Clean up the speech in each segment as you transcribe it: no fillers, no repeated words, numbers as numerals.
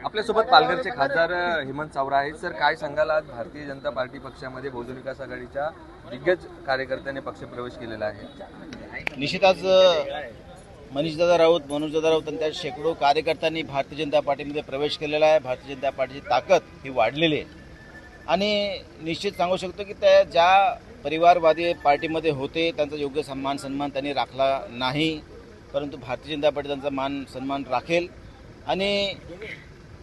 आपल्यासोबत पालघरचे खासदार हेमंत चावरा आहेत. सर, काय सांगाल, आज भारतीय जनता पार्टी पक्षामध्ये बहुजन विकास आघाडीच्या दिग्गज कार्यकर्त्यांनी पक्षप्रवेश केलेला आहे? निश्चित आज मनोजदादा राऊत आणि त्या शेकडो कार्यकर्त्यांनी भारतीय जनता पार्टीमध्ये प्रवेश केलेला आहे. भारतीय जनता पार्टीची ताकद ही वाढलेली आहे आणि निश्चित सांगू शकतो की त्या ज्या परिवारवादी पार्टीमध्ये होते त्यांचा योग्य सन्मान त्यांनी राखला नाही, परंतु भारतीय जनता पार्टी त्यांचा मान सन्मान राखेल. आणि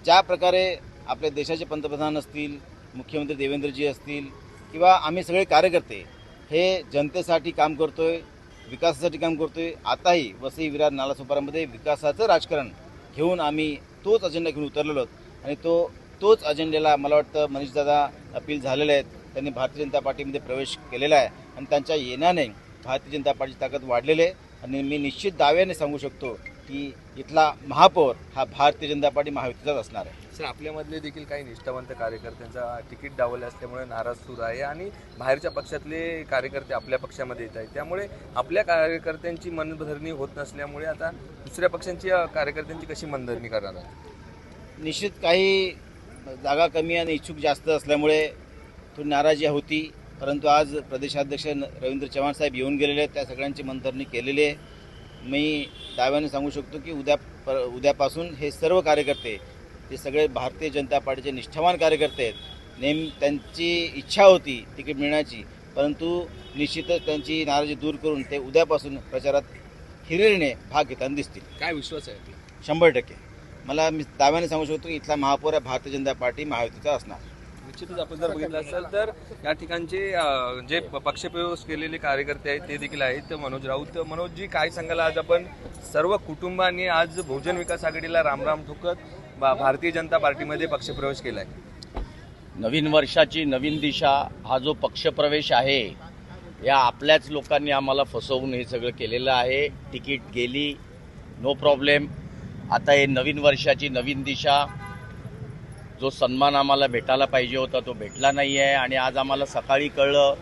ज्या प्रकारे आपल्या देशाचे पंतप्रधान असतील, मुख्यमंत्री देवेंद्रजी असतील किंवा आम्ही सगळे कार्यकर्ते हे जनतेसाठी काम करतोय, विकासासाठी काम करतोय. आताही वसई विरार नालासोपारामध्ये विकासाचं राजकारण घेऊन आम्ही तोच अजेंडा घेऊन उतरलेलो आहोत आणि तोच अजेंड्याला मला वाटतं मनीषदादा अपील झालेले आहेत. त्यांनी भारतीय जनता पार्टीमध्ये प्रवेश केलेला आहे आणि त्यांच्या येण्याने भारतीय जनता पार्टीची ताकद वाढलेली आहे आणि मी निश्चित दाव्याने सांगू शकतो की इथला महापौर हा भारतीय जनता पार्टी महायुतीचाच असणार आहे. सर, आपल्यामधले देखील काही निष्ठावंत कार्यकर्त्यांचा तिकीट डावले असल्यामुळे नाराज सुरू आहे आणि बाहेरच्या पक्षातले कार्यकर्ते आपल्या पक्षामध्ये येत आहेत. त्यामुळे आपल्या कार्यकर्त्यांची मनधरणी होत नसल्यामुळे आता दुसऱ्या पक्षांची कार्यकर्त्यांची कशी मनधरणी करणार आहे? निश्चित काही जागा कमी आणि इच्छुक जास्त असल्यामुळे थोडी नाराजी होती, परंतु आज प्रदेशाध्यक्ष रवींद्र चव्हाण साहेब येऊन गेलेले आहेत. त्या सगळ्यांची मनधरणी केलेली आहे. मी दाव्याने सांगू शकतो की उद्यापासून हे सर्व कार्यकर्ते ते सगळे भारतीय जनता पार्टीचे निष्ठावान कार्यकर्ते आहेत. त्यांची इच्छा होती तिकीट मिळण्याची, परंतु निश्चितच त्यांची नाराजी दूर करून ते उद्यापासून प्रचारात हिरिरीने भाग घेताना दिसतील. काय विश्वास आहे? 100% मी दाव्याने सांगू शकतो की इथला महापौर हा भारतीय जनता पार्टी महायुतीचा असणार. निश्चितच आपण जर बघितलं असेल तर या ठिकाणचे जे पक्षप्रवेश केलेले कार्यकर्ते आहेत ते देखील आहेत. मनोज राऊत, मनोजजी, काय सांगाल, आज आपण सर्व कुटुंबांनी आज बहुजन विकास आघाडीला रामराम ठोकत भारतीय जनता पार्टीमध्ये पक्षप्रवेश केलाय? नवीन वर्षाची नवीन दिशा हा जो पक्षप्रवेश आहे या आपल्याच लोकांनी आम्हाला फसवून हे सगळं केलेलं आहे. तिकीट गेली, नो प्रॉब्लेम. आता हे नवीन वर्षाची नवीन दिशा, जो सन्मान आम्हाला भेटायला पाहिजे होता तो भेटला नाही आहे आणि आज आम्हाला सकाळी कळलं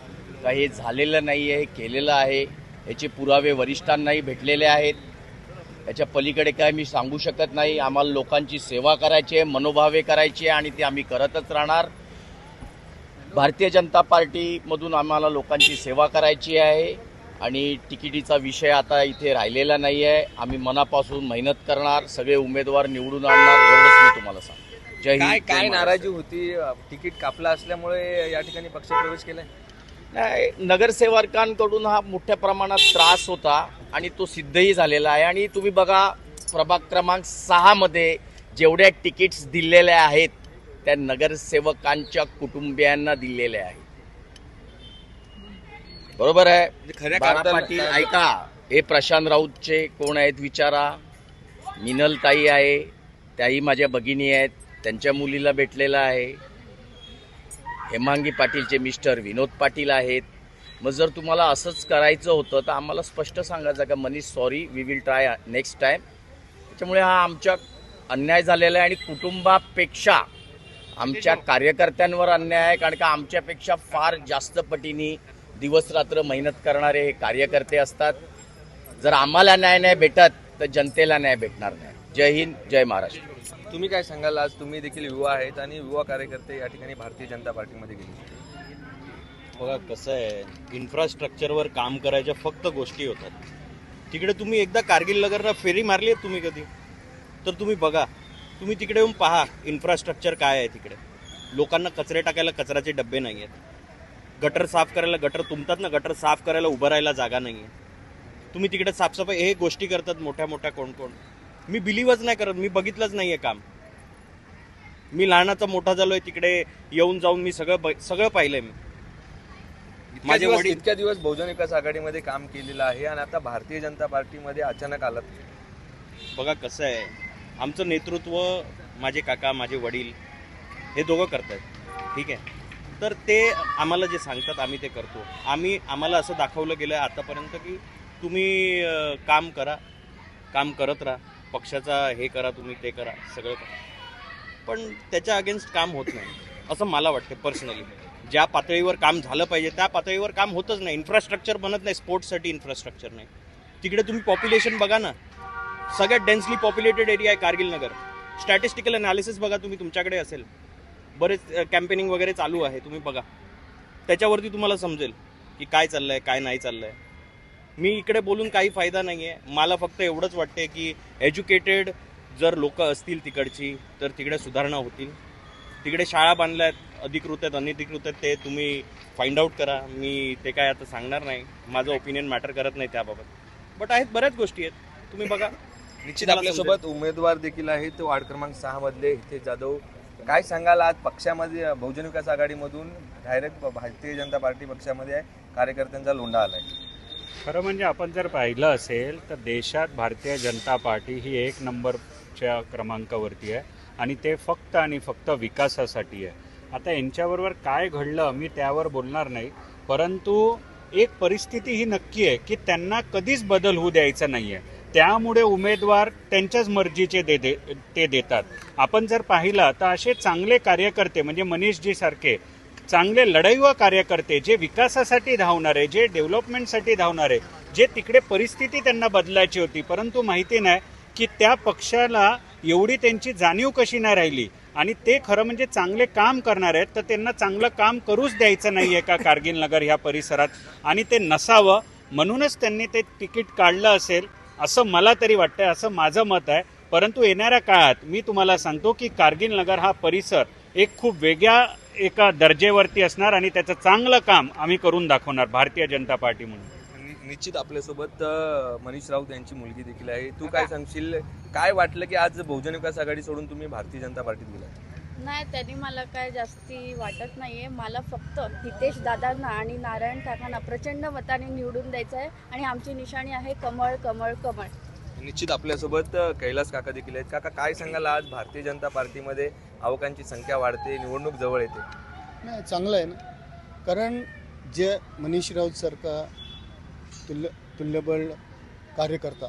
का हे झालेलं नाही आहे, हे केलेलं आहे. याचे पुरावे वरिष्ठांनाही भेटलेले आहेत. याच्या पलीकडे काय मी सांगू शकत नाही. आम्हाला लोकांची सेवा करायची आहे, मनोभावे करायची आहे आणि ती आम्ही करतच राहणार. भारतीय जनता पार्टीमधून आम्हाला लोकांची सेवा करायची आहे आणि तिकिटीचा विषय आता इथे राहिलेला नाही आहे. आम्ही मनापासून मेहनत करणार, सगळे उमेदवार निवडून आणणार, एवढंच मी तुम्हाला सांगतो. काय नाराजी होती? तिकीट कापला असल्यामुळे या ठिकाणी पक्षप्रवेश केलाय? नाही, नगरसेवकांकडून हा मोठ्या प्रमाणात त्रास होता आणि तो सिद्धही झालेला आहे. आणि तुम्ही बघा, प्रभाग क्रमांक 6 मध्ये जेवढ्या तिकीट्स दिलेल्या आहेत त्या नगरसेवकांच्या कुटुंबियांना दिलेल्या आहेत. बरोबर आहे. पाटील, ऐका, हे प्रशांत राऊतचे कोण आहेत विचारा. मिनल ताई आहे, त्याही माझ्या भगिनी आहेत, त्यांच्या मुलीला भेटलेला आहे. हेमांगी पाटीलचे मिस्टर विनोद पाटील आहेत. मग जर तुम्हाला असंच करायचं होतं तर आम्हाला स्पष्ट सांगायचं का Manish, sorry, we will try next time. त्याच्यामुळे हा आमच्या अन्याय झालेला आहे आणि कुटुंबापेक्षा आमच्या कार्यकर्त्यांवर अन्याय आहे, कारण का आमच्यापेक्षा फार जास्त पटीने दिवस रात्र मेहनत करणारे हे कार्यकर्ते असतात. जर आम्हाला न्याय नाही भेटत तर जनतेला न्याय भेटणार नाही. जय हिंद, जय महाराष्ट्र. तुम्ही काय सांगाल, आज तुम्ही देखील युवा आहेत आणि युवा कार्यकर्ते या ठिकाणी भारतीय जनता पार्टीमध्ये गेले? बघा कसं आहे, इन्फ्रास्ट्रक्चरवर काम करायच्या फक्त गोष्टी होतात. तिकडे तुम्ही एकदा कारगिल नगरला फेरी मारली आहे तुम्ही कधी? तर तुम्ही बघा, तुम्ही तिकडे येऊन पहा इन्फ्रास्ट्रक्चर काय आहे. तिकडे लोकांना कचरे टाकायला कचऱ्याचे डबे नाही आहेत, गटर साफ करायला, गटर तुंबतात ना, गटर साफ करायला उभं राहायला जागा नाही आहे. तुम्ही तिकडे साफसफाई हे गोष्टी करतात मोठ्या मोठ्या कोण. मी बिलीव्हच नाही करत, मी बघितलंच नाही आहे काम. मी लहानाचा मोठा झालोय, तिकडे येऊन जाऊन मी सगळं पाहिलंय. मी माझे वडील इतक्या दिवस बहुजन विकास आघाडीमध्ये काम केलेलं आहे आणि आता भारतीय जनता पार्टीमध्ये अचानक आलात. बघा कसं आहे, आमचं नेतृत्व माझे काका, माझे वडील हे दोघं करतात, ठीक आहे. तर ते आम्हाला जे सांगतात आम्ही ते करतो. आम्हाला असं दाखवलं गेलं आतापर्यंत की तुम्ही काम करा, काम करत राहा, पक्षाचा हे करा, तुम्ही ते करा, सगळं करा, पण त्याच्या अगेन्स्ट काम होत नाही असं मला वाटतं पर्सनली. ज्या पातळीवर काम झालं पाहिजे त्या पातळीवर काम होतच नाही. इन्फ्रास्ट्रक्चर बनत नाही, स्पोर्ट्ससाठी इन्फ्रास्ट्रक्चर नाही. तिकडे तुम्ही पॉप्युलेशन बघा ना, सगळ्यात डेन्सली पॉप्युलेटेड एरिया आहे कारगिल नगर. स्टॅटिस्टिकल अनालिसिस बघा तुम्ही, तुमच्याकडे असेल, बरेच कॅम्पेनिंग वगैरे चालू आहे, तुम्ही बघा, त्याच्यावरती तुम्हाला समजेल की काय चाललंय काय नाही चाललंय. मी इकडे बोलून काही फायदा नाही आहे. मला फक्त एवढंच वाटते की एज्युकेटेड जर लोक असतील तिकडची तर तिकडे सुधारणा होतील. तिकडे शाळा बांधल्या आहेत, अधिकृत आहेत अनधिकृत आहेत, ते तुम्ही फाइंड आउट करा. मी ते काय आता सांगणार नाही, माझं ओपिनियन मॅटर करत नाही त्याबाबत. बट आहेत बऱ्याच गोष्टी आहेत, तुम्ही बघा. निश्चित आपल्यासोबत उमेदवार देखील आहेत वार्ड क्रमांक 6 मधले हितेश जाधव. काय सांगाल, आज पक्षामध्ये बहुजन विकास आघाडीमधून डायरेक्ट भारतीय जनता पार्टी पक्षामध्ये कार्यकर्त्यांचा लोंढा आलाय? खरं म्हणजे आपण जर पाहिलं असेल तर देशात भारतीय जनता पार्टी ही 1 नंबरच्या क्रमांकावरती आहे आणि ते फक्त आणि फक्त विकासासाठी आहे. आता यांच्याबरोबर काय घडलं मी त्यावर बोलणार नाही, परंतु एक परिस्थिती ही नक्की आहे की त्यांना कधीच बदल होऊ द्यायचा नाही आहे. त्यामुळे उमेदवार त्यांच्याच मर्जीचे ते देतात. आपण जर पाहिलं तर असे चांगले कार्यकर्ते म्हणजे मनीषजी सारखे चांगले लढाईवा कार्यकर्ते, जे विकासासाठी धावणारे, जे डेव्हलपमेंटसाठी धावणारे, जे तिकडे परिस्थिती त्यांना बदलायची होती, परंतु माहिती नाही की त्या पक्षाला एवढी त्यांची जाणीव कशी नाही राहिली आणि ते खरं म्हणजे चांगले काम करणार आहेत तर त्यांना चांगलं काम करूच द्यायचं नाही आहे का कारगिल नगर ह्या परिसरात, आणि ते नसावं म्हणूनच त्यांनी ते तिकीट काढलं असेल असं मला तरी वाटतंय, असं माझं मत आहे. परंतु येणाऱ्या काळात मी तुम्हाला सांगतो की कारगिल नगर हा परिसर एक खूप वेगळ्या एका दर्जेवरती असणार आणि त्याचं चांगलं काम आम्ही करून दाखवणार भारतीय जनता पार्टी म्हणून. निश्चित आपल्यासोबत मनीष राऊत यांची मुलगी देखील आहे. तू काय सांगशील, काय वाटलं की आज बहुजन विकास आघाडी सोडून तुम्ही भारतीय जनता पार्टीत गेला? नाही, त्यांनी मला काय जास्ती वाटत नाहीये. मला फक्त हितेश दादांना आणि नारायण काकांना प्रचंड मताने निवडून द्यायचं आहे आणि आमची निशाणी आहे कमळ कमळ कमळ. निश्चित आपल्यासोबत कैलास काका देखील आहेत. काका, काय सांगाल, आज भारतीय जनता पार्टीमध्ये आवकांची संख्या वाढते, निवडणूक जवळ येते? नाही, चांगलं आहे ना, कारण जे मनीष राऊत सारखा तुल्यबळ कार्यकर्ता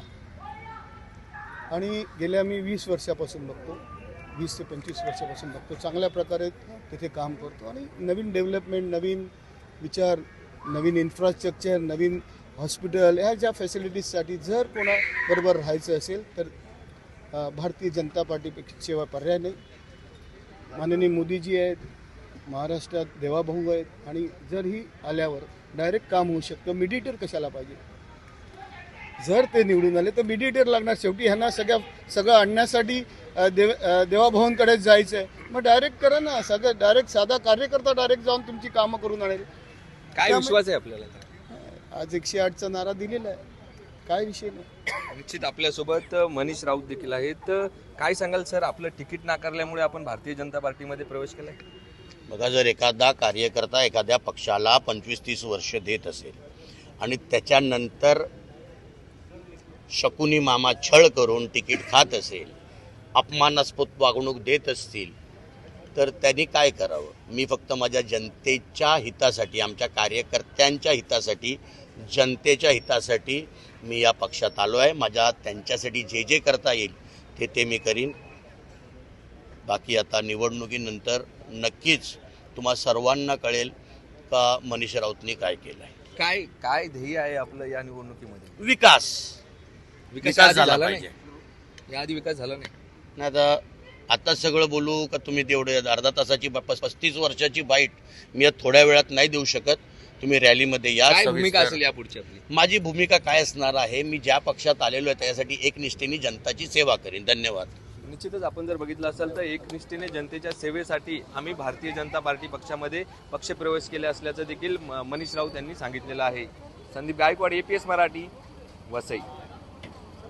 आणि गेल्या मी 20 वर्षापासून बघतो, 20 ते 25 वर्षापासून बघतो, चांगल्या प्रकारे तिथे काम करतो आणि नवीन डेव्हलपमेंट, नवीन विचार, नवीन इन्फ्रास्ट्रक्चर, नवीन हॉस्पिटल, ह्या ज्या फॅसिलिटीजसाठी जर कोणाबरोबर राहायचं असेल तर भारतीय जनता पार्टीशिवाय पर्याय नाही. माननीय मोदीजी आहेत, महाराष्ट्रात देवाभाऊ आहेत आणि जर ही आल्यावर डायरेक्ट काम होऊ शकतं. मिडिएटर कशाला पाहिजे? जर ते निवडून आले तर मिडिएटर लागणार. शेवटी ह्यांना सगळं आणण्यासाठी देवाभाऊंकडेच जायचं आहे, मग डायरेक्ट करा ना. सगळं डायरेक्ट साधा कार्यकर्ता डायरेक्ट जाऊन तुमची कामं करून आणेल. काय विश्वास आहे आपल्याला? आज 108चा नारा दिलेला आहे, काय विषय नाही. निश्चित आपल्यासोबत मनीष राऊत देखील आहेत. काय सांगाल सर, आपलं तिकीट नाकारल्यामुळे आपण भारतीय जनता पार्टीमध्ये प्रवेश केलाय? बघा, जर एखादा कार्यकर्ता एखाद्या पक्षाला 25-30 वर्ष देत असेल आणि त्याच्यानंतर शकुनी मामा छळ करून तिकीट खात असेल, अपमानास्पद वागणूक देत असतील तर त्यांनी काय करावं? मी फक्त माझ्या जनतेच्या हितासाठी, आमच्या कार्यकर्त्यांच्या हितासाठी, जनतेच्या हितासाठी मी या पक्षात आलो आहे. माझ्या त्यांच्यासाठी जे जे करता येईल ते मी करीन. बाकी आता निवडणुकीनंतर नक्कीच तुम्हा सर्वांना कळेल का मनीष राऊतनी काय केलं आहे. काय काय ध्येय आहे आपलं या निवडणुकीमध्ये? विकास झाला नाही? पाहिजे. याआधी विकास झाला नाही. नाही तर आता सगळं बोलू का? तुम्ही तेवढे अर्धा तासाची 35 वर्षाची बाईट मी आज थोड्या वेळात नाही देऊ शकत. तुम्ही रॅलीमध्ये या. काय भूमिका असेल या पुढची आपली? माझी भूमिका काय असणार आहे? मी ज्या पक्षात आलेलो आहे त्यासाठी एकनिष्ठेने जनताची सेवा करीन. धन्यवाद. निश्चितच आपण जर बघितलं असेल तर एकनिष्ठेने जनतेच्या सेवेसाठी आम्ही भारतीय जनता पार्टी पक्षामध्ये पक्षप्रवेश केले असल्याचं देखील मनीष राऊत यांनी सांगितलेलं आहे. संदीप गायकवाड, APS मराठी, वसई.